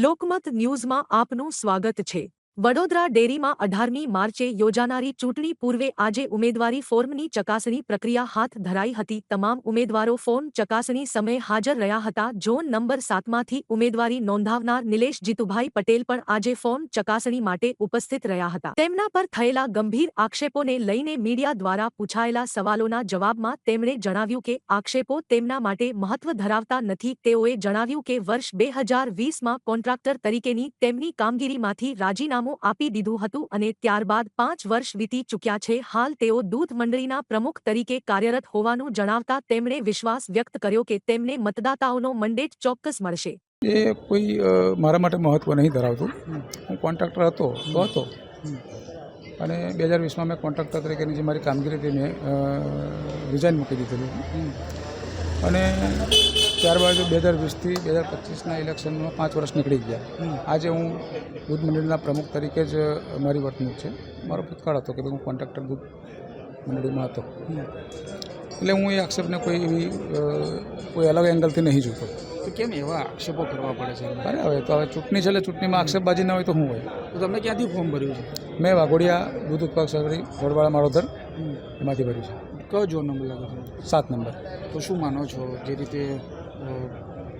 લોકમત ન્યૂઝમાં આપનું સ્વાગત છે। વડોદરા ડેરીમાં 18મી માર્ચે યોજાનારી ચૂંટણી પૂર્વે આજે ઉમેદવારી ફોર્મની ચકાસણી પ્રક્રિયા હાથ ધરાઈ હતી। તમામ ઉમેદવારો ફોર્મ ચકાસણી સમયે હાજર રહ્યા હતા। ઝોન નંબર 7માંથી ઉમેદવારી નોંધાવનાર નિલેશ જીતુભાઈ પટેલ પણ આજે ફોર્મ ચકાસણી માટે ઉપસ્થિત રહ્યા હતા। તેમના પર થયેલા ગંભીર આક્ષેપોને લઈને મીડિયા દ્વારા પૂછાયેલા સવાલોના જવાબમાં તેમણે જણાવ્યું કે આક્ષેપો તેમના માટે મહત્વ ધરાવતા નથી। તેઓએ જણાવ્યું કે વર્ષ 2020માં કોન્ટ્રાક્ટર તરીકેની તેમની કામગીરીમાંથી રાજીનામું આપી દીધું હતું અને ત્યારબાદ 5 વર્ષ વીતી ચૂક્યા છે। હાલ તેઓ દૂધ મંડળીના પ્રમુખ તરીકે કાર્યરત હોવાનું જણાવતા તેમણે વિશ્વાસ વ્યક્ત કર્યો કે તેમને મતદાતાઓનો મેન્ડેટ ચોક્કસ મળશે। એ કોઈ મારા માટે મહત્વ નહીં ધરાવતું। હું કોન્ટ્રાક્ટર હતો તો હતો અને 2020માં મેં કોન્ટ્રાક્ટર તરીકેની જે મારી કામગીરી હતી મેં રિઝાઇન મૂકી દીધેલું અને ત્યારબાદ 2020થી 2025ના ઇલેક્શનમાં 5 વર્ષ નીકળી ગયા। આજે હું દૂધ મંડળીના પ્રમુખ તરીકે જ મારી વર્તણૂક છે। મારો ભૂતકાળ હતો કે હું કોન્ટ્રાક્ટર દૂધ મંડળીમાં હતો, એટલે હું એ આક્ષેપને કોઈ અલગ એંગલથી નહીં જોતો। તો કેમ એવા આક્ષેપો કરવા પડે છે? અરે હવે તો હવે ચૂંટણી છે એટલે ચૂંટણીમાં આક્ષેપબાજી ના હોય તો શું હોય? તો તમે ક્યાંથી ફોર્મ ભર્યું છે? મેં વાઘોડિયા દૂધ ઉત્પાદક સહકારી વડવાળા માળોદર એમાંથી ભર્યું છે। કયો ઝોન નંબર લાગે છે? 7 નંબર। તો શું માનો છો જે રીતે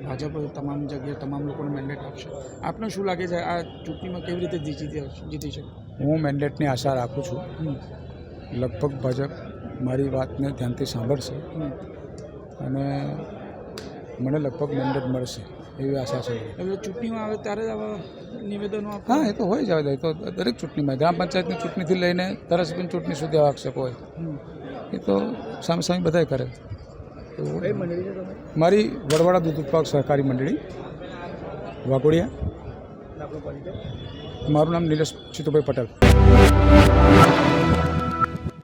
ભાજપ તમામ જગ્યાએ તમામ લોકોને મેન્ડેટ આપશે, આપને શું લાગે છે આ ચૂંટણીમાં કેવી રીતે જીતી શકે? હું મેન્ડેટની આશા રાખું છું। લગભગ ભાજપ મારી વાતને ધ્યાનથી સાંભળશે અને મને લગભગ મેન્ડેટ મળશે એવી આશા છે। એટલે ચૂંટણીમાં આવે ત્યારે જ આવા નિવેદનો આપે? હા, એ તો હોય જ આવે, તો દરેક ચૂંટણીમાં ગ્રામ પંચાયતની ચૂંટણીથી લઈને ધારાસભ્યની ચૂંટણી સુધી આવા આક્ષેપો હોય, એ તો સામે સામે બધાય કરે। કઈ મંડળી છે તમે? મારી વડવાળા દૂધ ઉત્પાદક સહકારી મંડળી વાઘોડિયા। મારું નામ નિલેશ જીતુભાઈ પટેલ।